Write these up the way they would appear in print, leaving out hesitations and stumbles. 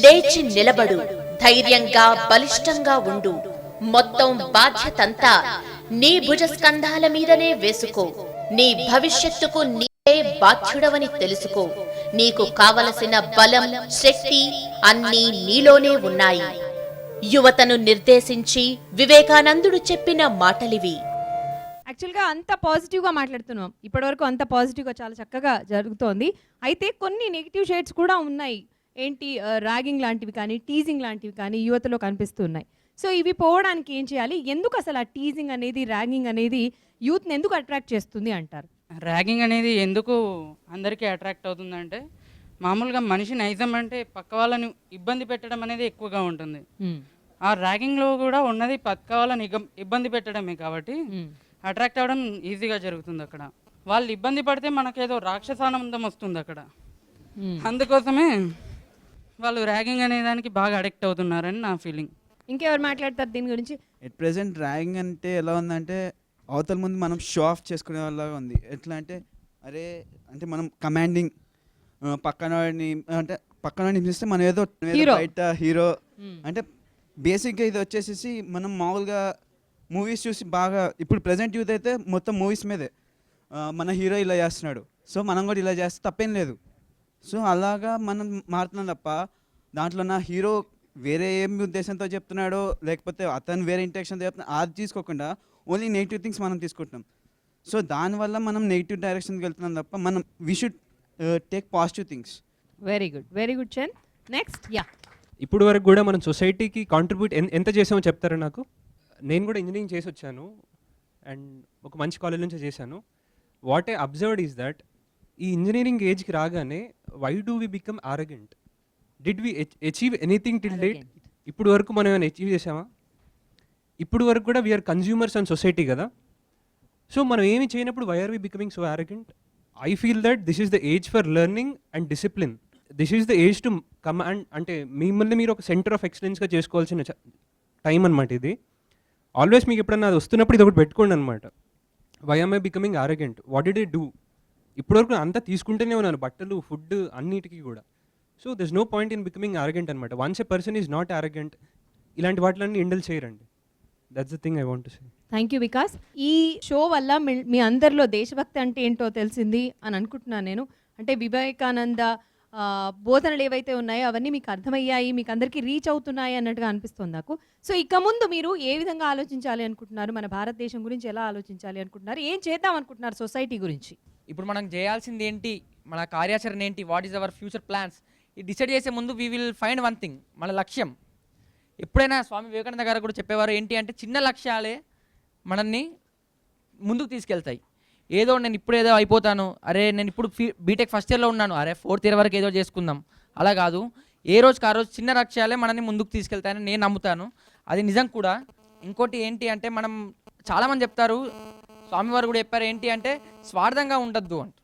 లేచి నిలబడు, ధైర్యంగా బలిష్టంగా ఉండు. మొత్తం బాధ్యతంతా నీ భుజస్కంధాల మీదనే వేసుకో. నీ భవిష్యత్తుకు నీవే బాధ్యుడవని తెలుసుకో. నీకు కావలసిన బలం, శక్తి అన్నీ నీలోనే ఉన్నాయి. యువతను నిర్దేశించి వివేకానందుడు చెప్పిన మాటలివి. యాక్చువల్గా అంత పాజిటివ్గా మాట్లాడుతున్నాం, ఇప్పటివరకు అంత పాజిటివ్గా చాలా చక్కగా జరుగుతోంది. అయితే కొన్ని నెగిటివ్ షేడ్స్ కూడా ఉన్నాయి. ఏంటి, ర్యాగింగ్ లాంటివి కానీ, టీజింగ్ లాంటివి కానీ యువతలో కనిపిస్తున్నాయి. సో ఇవి పోవడానికి ఏం చేయాలి? ఎందుకు అసలు ఆ టీజింగ్ అనేది, ర్యాగింగ్ అనేది యూత్ని ఎందుకు అట్రాక్ట్ చేస్తుంది అంటారు? ర్యాగింగ్ అనేది ఎందుకు అందరికీ అట్రాక్ట్ అవుతుందంటే, మామూలుగా మనిషి నైజం అంటే పక్క వాళ్ళని ఇబ్బంది పెట్టడం అనేది ఎక్కువగా ఉంటుంది. ఆ ర్యాగింగ్లో కూడా ఉన్నది పక్క వాళ్ళని ఇబ్బంది పెట్టడమే కాబట్టి అట్రాక్ట్ అవ్వడం ఈజీగా జరుగుతుంది. అక్కడ వాళ్ళు ఇబ్బంది పడితే మనకేదో రాక్షసానందం వస్తుంది అక్కడ. అందుకోసమే వాళ్ళు ర్యాగింగ్ అనే దానికి బాగా అడిక్ట్ అవుతున్నారని నా ఫీలింగ్. ఇంకెవరు మాట్లాడతారు దీని గురించి? ఎట్ ప్రెసెంట్ ర్యాగింగ్ అంటే ఎలా ఉందంటే, అవతల ముందు మనం షో ఆఫ్ చేసుకునే వాళ్ళగా ఉంది. ఎట్లా అంటే, అరే అంటే మనం కమాండింగ్ పక్కన హింసిస్తే మనం ఏదో బయట హీరో అంటే బేసిక్గా ఇది వచ్చేసేసి మనం మామూలుగా మూవీస్ చూసి బాగా, ఇప్పుడు ప్రజెంట్ యూత్ అయితే మొత్తం మూవీస్ మీదే మన హీరో ఇలా చేస్తున్నాడు, సో మనం కూడా ఇలా చేస్తే తప్పేం లేదు. సో అలాగా మనం మారుతున్నాం తప్ప దాంట్లో నా హీరో వేరే ఏం ఉద్దేశంతో చెప్తున్నాడో, లేకపోతే అతను వేరే ఇంటెన్షన్తో చెప్తున్నా అది తీసుకోకుండా ఓన్లీ నెగిటివ్ థింగ్స్ మనం తీసుకుంటున్నాం. సో దానివల్ల మనం నెగిటివ్ డైరెక్షన్కి వెళ్తున్నాం తప్ప మనం we should take positive things. Very good, very good Chand. Next. Yeah, ఇప్పుడు వరకు కూడా మనం సొసైటీకి కాంట్రిబ్యూట్ ఎంత చేసామో చెప్తారా నాకు? నేను కూడా ఇంజనీరింగ్ చేసి వచ్చాను అండ్ ఒక మంచి కాలేజ్ నుంచి చేశాను. What I observed is that ఈ ఇంజనీరింగ్ ఏజ్కి రాగానే why do we become arrogant? Did we achieve anything till date? ఇప్పుడు వరకు మనం ఏమైనా అచీవ్ చేసామా? ఇప్పుడు వరకు కూడా వీఆర్ కన్జ్యూమర్స్ అండ్ సొసైటీ కదా. సో మనం ఏమి చేయనప్పుడు why are we becoming so arrogant? I feel that this is the age for learning and discipline. This is the age to command, అంటే మిమ్మల్ని మీరు ఒక సెంటర్ ఆఫ్ ఎక్సలెన్స్గా చేసుకోవాల్సిన టైం అనమాట ఇది. ఆల్వేస్ మీకు ఎప్పుడన్నా అది వస్తున్నప్పుడు ఇది ఒకటి పెట్టుకోండి అనమాట. Why am I becoming arrogant? What did I do? ఇప్పటివరకు అంతా తీసుకుంటూనే ఉన్నాను, బట్టలు, ఫుడ్, అన్నిటికీ కూడా. So this no point in becoming arrogant అనమాట. Once a person is not arrogant, ఇలాంటి వాటిలన్నీ ఇండల్ చేయరండి. That's the thing I want to say. Thank you Vikas. ఈ షో వల్ల మీ అందరిలో దేశభక్తి అంటే ఏంటో తెలిసింది అని అనుకుంటున్నాను నేను. అంటే వివేకానంద బోధనలు ఏవైతే ఉన్నాయో అవన్నీ మీకు అర్థమయ్యాయి, మీకు అందరికీ రీచ్ అవుతున్నాయి అన్నట్టుగా అనిపిస్తుంది నాకు. సో ఇక ముందు మీరు ఏ విధంగా ఆలోచించాలి అనుకుంటున్నారు? మన భారతదేశం గురించి ఎలా ఆలోచించాలి అనుకుంటున్నారు? ఏం చేద్దాం అనుకుంటున్నారు సొసైటీ గురించి? ఇప్పుడు మనం చేయాల్సింది ఏంటి, మన కార్యాచరణ ఏంటి, what is our future plans, ఇది డిసైడ్ చేసే ముందు we will find one thing, మన లక్ష్యం. ఎప్పుడైనా స్వామి వివేకానంద గారు కూడా చెప్పేవారు ఏంటి అంటే, చిన్న లక్ష్యాలే మనల్ని ముందుకు తీసుకెళ్తాయి. ఏదో నేను ఇప్పుడు ఏదో అయిపోతాను, అరే నేను ఇప్పుడు బీటెక్ ఫస్ట్ ఇయర్లో ఉన్నాను, అరే ఫోర్త్ ఇయర్ వరకు ఏదో చేసుకుందాం, అలా కాదు. ఏ రోజుకి ఆ రోజు చిన్న లక్ష్యాలే మనల్ని ముందుకు తీసుకెళ్తాయని నేను నమ్ముతాను. అది నిజం కూడా. ఇంకోటి ఏంటి అంటే, మనం చాలామంది చెప్తారు, స్వామివారు కూడా చెప్పారు ఏంటి అంటే, స్వార్థంగా ఉండద్దు అంట.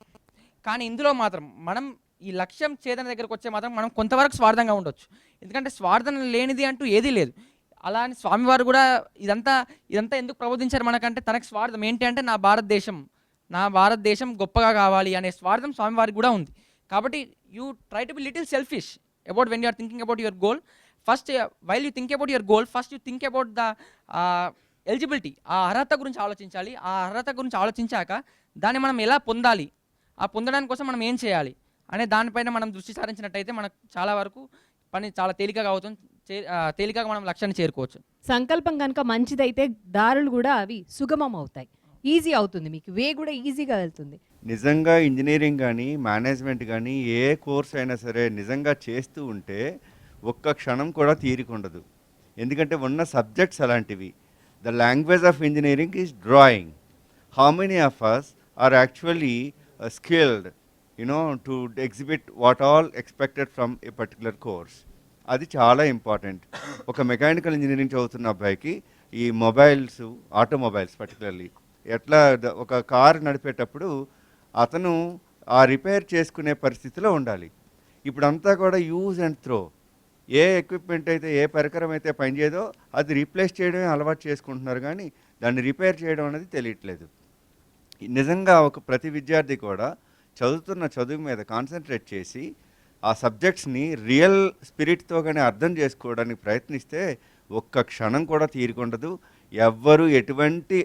కానీ ఇందులో మాత్రం మనం ఈ లక్ష్యం ఛేదన దగ్గరకు వచ్చే మాత్రం మనం కొంతవరకు స్వార్థంగా ఉండొచ్చు. ఎందుకంటే స్వార్థం లేనిది అంటూ ఏదీ లేదు. అలా అని స్వామివారు కూడా ఇదంతా ఎందుకు ప్రబోధించారు మనకంటే, తనకు స్వార్థం ఏంటి అంటే, నా భారతదేశం గొప్పగా కావాలి అనే స్వార్థం స్వామివారికి కూడా ఉంది. కాబట్టి you try to be little selfish about when you are thinking about your goal. First while you think about your goal, first you think about the eligibility, ఆ అర్హత గురించి ఆలోచించాలి. ఆ అర్హత గురించి ఆలోచించాక దాన్ని మనం ఎలా పొందాలి, ఆ పొందడానికి కోసం మనం ఏం చేయాలి అనే దానిపైన మనం దృష్టి సారించినట్టయితే మనకు చాలా వరకు పని చాలా తేలికగా అవుతుంది. తేలికగా మనం లక్ష్యాన్ని చేరుకోవచ్చు. సంకల్పం కనుక మంచిదైతే దారులు కూడా అవి సుగమం అవుతాయి, ఈజీ అవుతుంది, మీకు వే కూడా ఈజీగా వెళ్తుంది. నిజంగా ఇంజనీరింగ్ కానీ, మేనేజ్మెంట్ కానీ, ఏ కోర్స్ అయినా సరే నిజంగా చేస్తూ ఉంటే ఒక్క క్షణం కూడా తీరికుండదు. ఎందుకంటే ఉన్న సబ్జెక్ట్స్ అలాంటివి. The language of engineering is drawing. How many of us are actually skilled, to exhibit what all expected from a particular course. అది చాలా ఇంపార్టెంట్. ఒక మెకానికల్ ఇంజనీరింగ్ చదువుతున్న అబ్బాయికి ఈ మొబైల్స్, ఆటోమొబైల్స్ పర్టికులర్లీ ఎట్లా ఒక కార్ నడిపేటప్పుడు అతను ఆ రిపేర్ చేసుకునే పరిస్థితిలో ఉండాలి. ఇప్పుడంతా కూడా use and throw. A equipment అయితే, ఏ పరికరం అయితే పనిచేయదో అది రీప్లేస్ చేయడమే అలవాటు చేసుకుంటున్నారు, కానీ దాన్ని రిపేర్ చేయడం అనేది తెలియట్లేదు. నిజంగా ప్రతి విద్యార్థి కూడా చదువుతున్న చదువు మీద కాన్సన్ట్రేట్ చేసి ఆ సబ్జెక్ట్స్ని రియల్ స్పిరిట్తో కానీ అర్థం చేసుకోవడానికి ప్రయత్నిస్తే ఒక్క క్షణం కూడా తీరికుండదు. ఎవ్వరు ఎటువంటి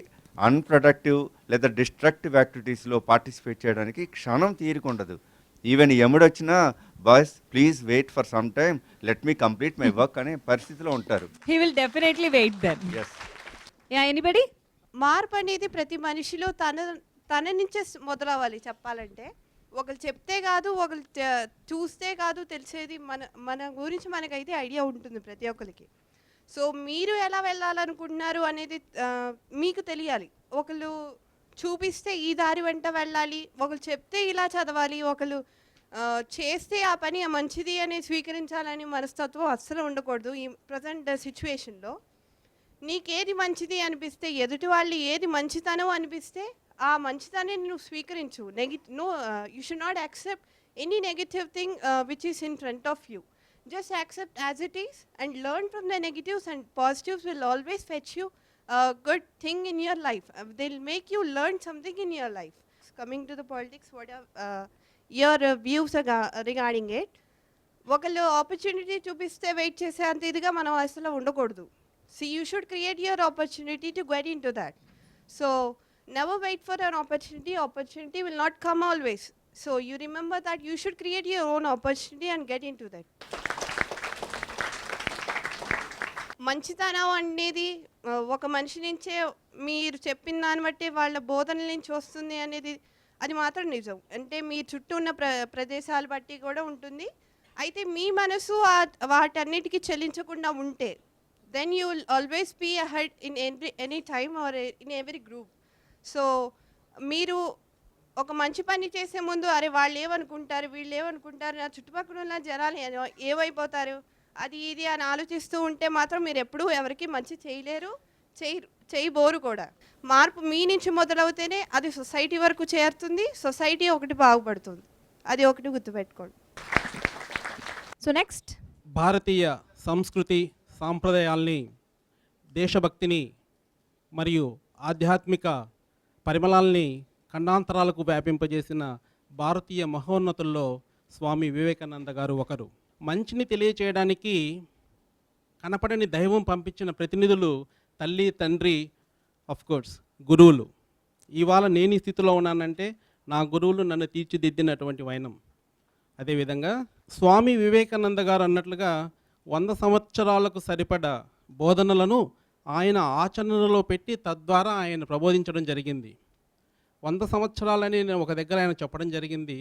అన్ప్రొడక్టివ్ లేదా డిస్ట్రక్టివ్ యాక్టివిటీస్లో పార్టిసిపేట్ చేయడానికి క్షణం తీరికుండదు. ఈవెన్ ఎముడొచ్చినా boys please wait for some time, let me complete my work అనే పరిస్థితిలో ఉంటారు. He will definitely wait then. Yes. Yeah, anybody? మార్పు అనేది ప్రతి మనిషిలో తన నుంచే మొదలవ్వాలి చెప్పాలంటే. ఒకరు చెప్తే కాదు, ఒకరు చూస్తే కాదు తెలిసేది. మన గురించి మనకైతే ఐడియా ఉంటుంది ప్రతి ఒక్కరికి. సో మీరు ఎలా వెళ్ళాలనుకుంటున్నారు అనేది మీకు తెలియాలి. ఒకళ్ళు చూపిస్తే ఈ దారి వెంట వెళ్ళాలి, ఒకరు చెప్తే ఇలా చదవాలి, ఒకరు చేస్తే ఆ పని మంచిది అని స్వీకరించాలని మనస్తత్వం అస్సలు ఉండకూడదు. ఈ ప్రజెంట్ సిచ్యువేషన్లో నీకేది మంచిది అనిపిస్తే, ఎదుటి వాళ్ళు ఏది మంచితనం అనిపిస్తే ఆ మంచిదాన్ని నువ్వు స్వీకరించు. You should not accept any negative thing which is in front of you. Just accept as it is and learn from the negatives, and positives will always fetch you a good thing in your life. They'll make you learn something in your life. Coming to the politics, what are your views regarding it? ఒకళ్ళు opportunity చూపిస్తే wait చేసే అంత ఇదిగా మనం అసలు ఉండకూడదు. You should create your opportunity to get into that. So never wait for an opportunity. Opportunity will not come always. So you remember that you should create your own opportunity and get into that. మంచితనం అనేది ఒక మనిషి నుంచే, మీరు చెప్పిన దాన్ని బట్టి వాళ్ళ బోధనల నుంచి వస్తుంది అనేది అది మాత్రం నిజం. అంటే మీ చుట్టూ ఉన్న ప్రదేశాలు బట్టి కూడా ఉంటుంది. అయితే మీ మనసు వాటన్నిటికీ చెల్లించకుండా ఉంటే then you will always be ahead in any time or in every group. So మీరు ఒక మంచి పని చేసే ముందు అరే వాళ్ళు ఏమనుకుంటారు, వీళ్ళు ఏమనుకుంటారు, నా చుట్టుపక్కల ఉన్న జనాలు ఏమైపోతారు, అది ఇది అని ఆలోచిస్తూ ఉంటే మాత్రం మీరు ఎప్పుడూ ఎవరికి మంచి చేయలేరు, చేయబోరు కూడా. మార్పు మీ నుంచి మొదలవుతేనే అది సొసైటీ వరకు చేరుతుంది, సొసైటీ ఒకటి బాగుపడుతుంది. అది ఒకటి గుర్తుపెట్టుకోండి. సో నెక్స్ట్, భారతీయ సంస్కృతి సాంప్రదాయాల్ని, దేశభక్తిని మరియు ఆధ్యాత్మిక పరిమళాల్ని ఖండాంతరాలకు వ్యాపింపజేసిన భారతీయ మహోన్నతుల్లో స్వామి వివేకానంద గారు ఒకరు. మంచిని తెలియచేయడానికి కనపడని దైవం పంపించిన ప్రతినిధులు తల్లి, తండ్రి, కోర్స్ గురువులు. ఇవాళ నేను ఈ స్థితిలో ఉన్నానంటే నా గురువులు నన్ను తీర్చిదిద్దినటువంటి వైనం. అదేవిధంగా స్వామి వివేకానంద గారు అన్నట్లుగా 100 సంవత్సరాలకు సరిపడా బోధనలను ఆయన ఆచరణలో పెట్టి తద్వారా ఆయన ప్రబోధించడం జరిగింది. 100 సంవత్సరాలని నేను ఒక దగ్గర ఆయన చెప్పడం జరిగింది.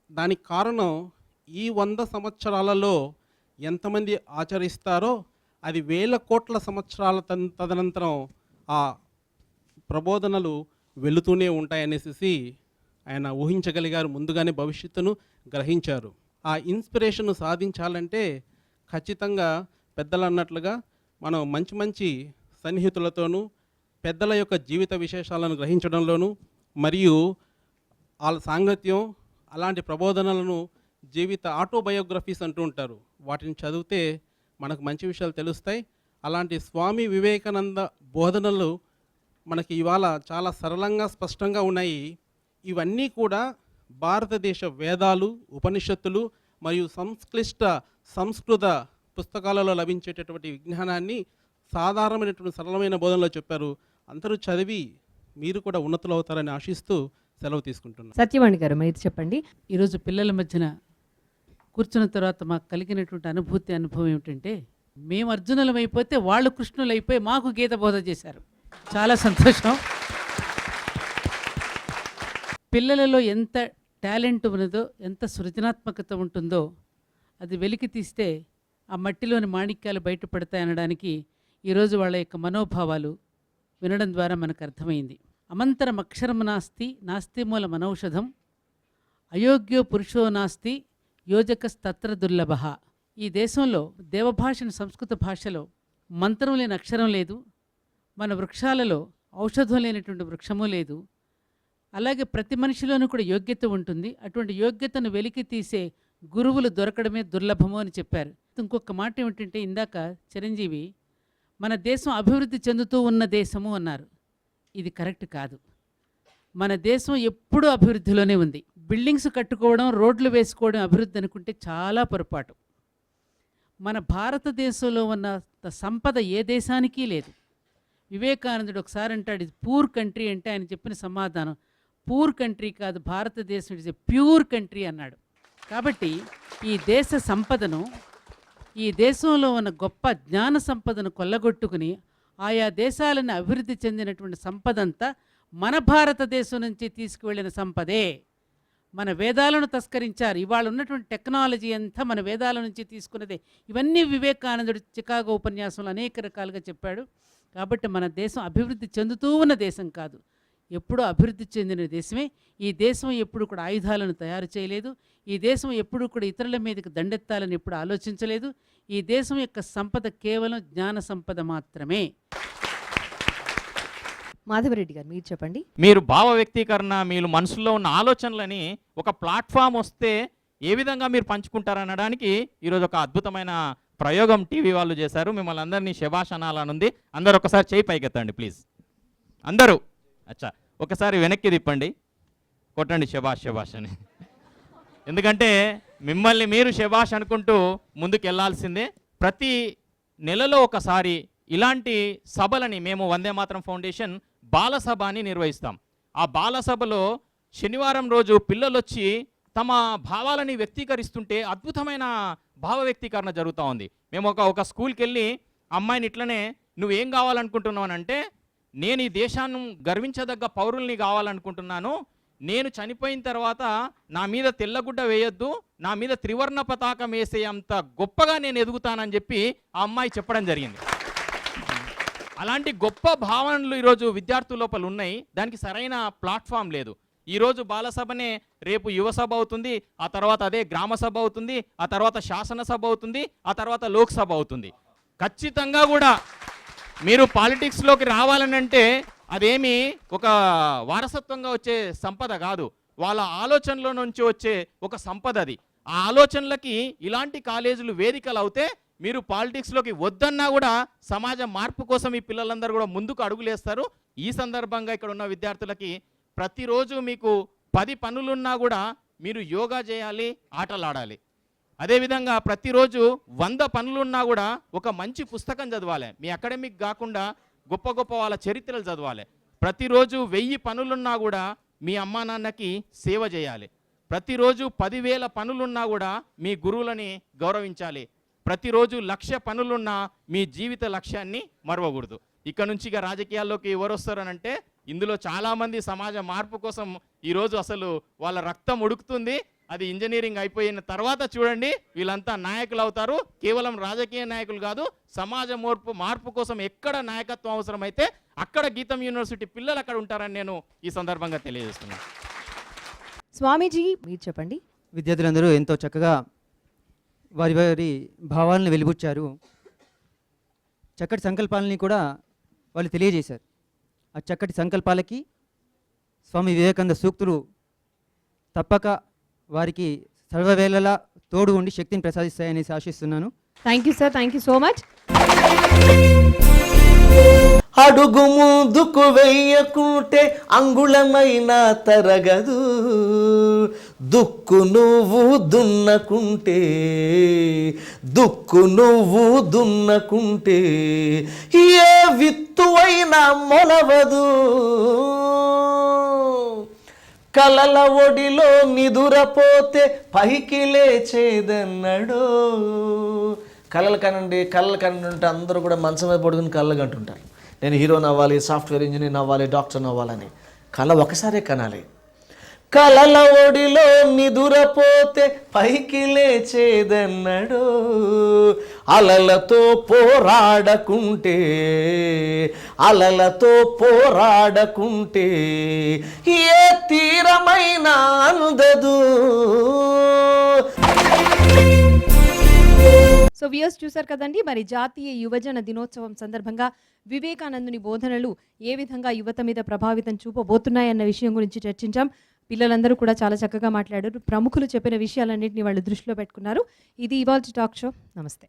దానికి కారణం ఈ 100 సంవత్సరాలలో ఎంతమంది ఆచరిస్తారో అది 1000 కోట్ల సంవత్సరాల తదనంతరం ఆ ప్రబోధనలు వెళుతూనే ఉంటాయనేసి ఆయన ఊహించగలిగారు. ముందుగానే భవిష్యత్తును గ్రహించారు. ఆ ఇన్స్పిరేషన్ సాధించాలంటే ఖచ్చితంగా పెద్దలు అన్నట్లుగా మనం మంచి మంచి సన్నిహితులతోనూ, పెద్దల యొక్క జీవిత విశేషాలను గ్రహించడంలోనూ, మరియు వాళ్ళ సాంగత్యం, అలాంటి ప్రబోధనలను జీవిత ఆటోబయోగ్రఫీస్ అంటూ ఉంటారు, వాటిని చదివితే మనకు మంచి విషయాలు తెలుస్తాయి. అలాంటి స్వామి వివేకానంద బోధనలు మనకి ఇవాళ చాలా సరళంగా స్పష్టంగా ఉన్నాయి. ఇవన్నీ కూడా భారతదేశ వేదాలు, ఉపనిషత్తులు మరియు సంక్లిష్ట సంస్కృత పుస్తకాలలో లభించేటటువంటి విజ్ఞానాన్ని సాధారణమైనటువంటి సరళమైన బోధనలో చెప్పారు. అందరూ చదివి మీరు కూడా ఉన్నతులు అవుతారని ఆశిస్తూ సెలవు తీసుకుంటున్నాను. సత్యవాణి గారు మీరు చెప్పండి. ఈరోజు పిల్లల మధ్యన కూర్చున్న తర్వాత మాకు కలిగినటువంటి అనుభవం ఏమిటంటే, మేము అర్జునులం అయిపోతే వాళ్ళు కృష్ణులు అయిపోయి మాకు గీత బోధ చేశారు. చాలా సంతోషం. పిల్లలలో ఎంత టాలెంట్ ఉన్నదో, ఎంత సృజనాత్మకత ఉంటుందో అది వెలికి తీస్తే ఆ మట్టిలోని మాణిక్యాలు బయటపడతాయనడానికి ఈరోజు వాళ్ళ యొక్క మనోభావాలు వినడం ద్వారా మనకు అర్థమైంది. అమంతరం అక్షరం నాస్తి, నాస్తి మూల మనౌషధం, అయోగ్యో పురుషో నాస్తి, యోజకస్తత్ర దుర్లభ. ఈ దేశంలో దేవభాషను, సంస్కృత భాషలో మంత్రం లేని అక్షరం లేదు, మన వృక్షాలలో ఔషధం లేనటువంటి వృక్షము లేదు. అలాగే ప్రతి మనిషిలోనూ కూడా యోగ్యత ఉంటుంది. అటువంటి యోగ్యతను వెలికి తీసే గురువులు దొరకడమే దుర్లభము అని చెప్పారు. ఇంకొక మాట ఏమిటంటే, ఇందాక చిరంజీవి మన దేశం అభివృద్ధి చెందుతూ ఉన్న దేశము అన్నారు. ఇది కరెక్ట్ కాదు. మన దేశం ఎప్పుడూ అభివృద్ధిలోనే ఉంది. బిల్డింగ్స్ కట్టుకోవడం, రోడ్లు వేసుకోవడం అభివృద్ధి అనుకుంటే చాలా పొరపాటు. మన భారతదేశంలో ఉన్న సంపద ఏ దేశానికి లేదు. వివేకానందుడు ఒకసారి అంటాడు, ఇది పూర్ కంట్రీ అంటే ఆయన చెప్పిన సమాధానం, పూర్ కంట్రీ కాదు భారతదేశం, ఇట్స్ ఎ ప్యూర్ కంట్రీ అన్నాడు. కాబట్టి ఈ దేశ సంపదను, ఈ దేశంలో ఉన్న గొప్ప జ్ఞాన సంపదను కొల్లగొట్టుకుని ఆయా దేశాలను అభివృద్ధి చెందినటువంటి సంపదంతా మన భారతదేశం నుంచి తీసుకువెళ్ళిన సంపదే. మన వేదాలను తస్కరించారు. ఇవాళ ఉన్నటువంటి టెక్నాలజీ అంతా మన వేదాల నుంచి తీసుకున్నదే. ఇవన్నీ వివేకానందుడు చికాగో ఉపన్యాసంలో అనేక రకాలుగా చెప్పాడు. కాబట్టి మన దేశం అభివృద్ధి చెందుతూ ఉన్న దేశం కాదు, ఎప్పుడూ అభివృద్ధి చెందిన దేశమే. ఈ దేశం ఎప్పుడు కూడా ఆయుధాలను తయారు చేయలేదు. ఈ దేశం ఎప్పుడూ కూడా ఇతరుల మీదకి దండెత్తాలని ఎప్పుడు ఆలోచించలేదు. ఈ దేశం యొక్క సంపద కేవలం జ్ఞాన సంపద మాత్రమే. మాధవరెడ్డి గారు మీరు చెప్పండి. మీరు భావ వ్యక్తీకరణ, మీరు మనసులో ఉన్న ఆలోచనలని ఒక ప్లాట్ఫామ్ వస్తే ఏ విధంగా మీరు పంచుకుంటారనడానికి ఈరోజు ఒక అద్భుతమైన ప్రయోగం టీవీ వాళ్ళు చేశారు. మిమ్మల్ని అందరినీ శభాష్ అనాలనుంది. అందరూ ఒకసారి చేయి పైకెత్తండి ప్లీజ్. అందరూ అచ్చా ఒకసారి వెనక్కి తిప్పండి, కొట్టండి శభాష్ శభాష్ అని. ఎందుకంటే మిమ్మల్ని మీరు శభాష్ అనుకుంటూ ముందుకు వెళ్ళాల్సిందే. ప్రతి నెలలో ఒకసారి ఇలాంటి సభలని మేము వందే మాతరం ఫౌండేషన్ బాలసభ అని నిర్వహిస్తాం. ఆ బాలసభలో శనివారం రోజు పిల్లలు వచ్చి తమ భావాలని వ్యక్తీకరిస్తుంటే అద్భుతమైన భావ వ్యక్తీకరణ జరుగుతూ ఉంది. మేము ఒక స్కూల్కి వెళ్ళి అమ్మాయిని ఇట్లనే నువ్వేం కావాలనుకుంటున్నావు అంటే, నేను ఈ దేశాన్ని గర్వించదగ్గ పౌరుల్ని కావాలనుకుంటున్నాను, నేను చనిపోయిన తర్వాత నా మీద తెల్లగుడ్డ వేయొద్దు, నా మీద త్రివర్ణ పతాకం వేసే అంత గొప్పగా నేను ఎదుగుతానని చెప్పి ఆ అమ్మాయి చెప్పడం జరిగింది. అలాంటి గొప్ప భావనలు ఈరోజు విద్యార్థుల లోపల ఉన్నాయి. దానికి సరైన ప్లాట్ఫామ్ లేదు. ఈరోజు బాలసభనే రేపు యువసభ అవుతుంది, ఆ తర్వాత అదే గ్రామ సభ అవుతుంది, ఆ తర్వాత శాసనసభ అవుతుంది, ఆ తర్వాత లోక్సభ అవుతుంది. ఖచ్చితంగా కూడా మీరు పాలిటిక్స్లోకి రావాలనంటే అదేమి ఒక వారసత్వంగా వచ్చే సంపద కాదు, వాళ్ళ ఆలోచనల నుంచి వచ్చే ఒక సంపద అది. ఆ ఆలోచనలకి ఇలాంటి కాలేజీలు వేదికలు అవుతే మీరు పాలిటిక్స్లోకి వద్దన్నా కూడా సమాజ మార్పు కోసం ఈ పిల్లలందరూ కూడా ముందుకు అడుగులేస్తారు. ఈ సందర్భంగా ఇక్కడ ఉన్న విద్యార్థులకి ప్రతిరోజు మీకు 10 పనులున్నా కూడా మీరు యోగా చేయాలి, ఆటలాడాలి. అదేవిధంగా ప్రతిరోజు 100 పనులున్నా కూడా ఒక మంచి పుస్తకం చదవాలి. మీ అకాడమిక్ కాకుండా గొప్ప గొప్ప వాళ్ళ చరిత్రలు చదవాలి. ప్రతిరోజు 1000 పనులున్నా కూడా మీ అమ్మా నాన్నకి సేవ చేయాలి. ప్రతిరోజు 10,000 పనులున్నా కూడా మీ గురువులని గౌరవించాలి. ప్రతిరోజు 1,00,000 పనులున్నా మీ జీవిత లక్ష్యాన్ని మరవకూడదు. ఇక్కడ నుంచి ఇక రాజకీయాల్లోకి ఎవరు వస్తారనంటే ఇందులో చాలామంది సమాజ మార్పు కోసం ఈరోజు అసలు వాళ్ళ రక్తం ఉడుకుతుంది. అది ఇంజనీరింగ్ అయిపోయిన తర్వాత చూడండి వీళ్ళంతా నాయకులు అవుతారు. కేవలం రాజకీయ నాయకులు కాదు, సమాజ మార్పు కోసం ఎక్కడ నాయకత్వం అవసరమైతే అక్కడ గీతం యూనివర్సిటీ పిల్లలు అక్కడ ఉంటారని నేను ఈ సందర్భంగా తెలియజేస్తున్నాను. స్వామీజీ మీరు చెప్పండి. విద్యార్థులందరూ ఎంతో చక్కగా వారి వారి భావాలను వెలిబుచ్చారు. చక్కటి సంకల్పాలని కూడా వాళ్ళు తెలియజేశారు. ఆ చక్కటి సంకల్పాలకి స్వామి వివేకానంద సూక్తులు తప్పక వారికి సర్వవేళలా తోడు ఉండి శక్తిని ప్రసాదిస్తాయనేసి ఆశిస్తున్నాను. Thank you sir, thank you so much. అడుగు ముందుకు వెయ్యకుంటే అంగుళమైన తరగదు, దుక్కు నువ్వు దున్నకుంటే ఏ విత్తు అయినా మొలవదు. కలల ఒడిలో నిదురపోతే పైకి లేచేదన్నాడు. కళలు కనండి అంటే అందరూ కూడా మంచం మీద పడుకుని కళ్ళలు కంటుంటారు. నేను హీరోని అవ్వాలి, సాఫ్ట్వేర్ ఇంజనీర్ అవ్వాలి, డాక్టర్ని అవ్వాలని. కళ ఒకసారే కనాలి. కలల ఒడిలో నిదురపోతే పైకి లేచేదన్నాడు. అలలతో పోరాడకుంటే ఏ తీరమైనా అందదు. సో వ్యూయర్స్ చూశారు కదండి, మరి జాతీయ యువజన దినోత్సవం సందర్భంగా వివేకానందుని బోధనలు ఏ విధంగా యువత మీద ప్రభావితం చూపబోతున్నాయన్న విషయం గురించి చర్చించాం. పిల్లలందరూ కూడా చాలా చక్కగా మాట్లాడారు. ప్రముఖులు చెప్పిన విషయాలన్నింటినీ వాళ్ళు దృష్టిలో పెట్టుకున్నారు. ఇది ఇవాల్టి టాక్ షో. నమస్తే.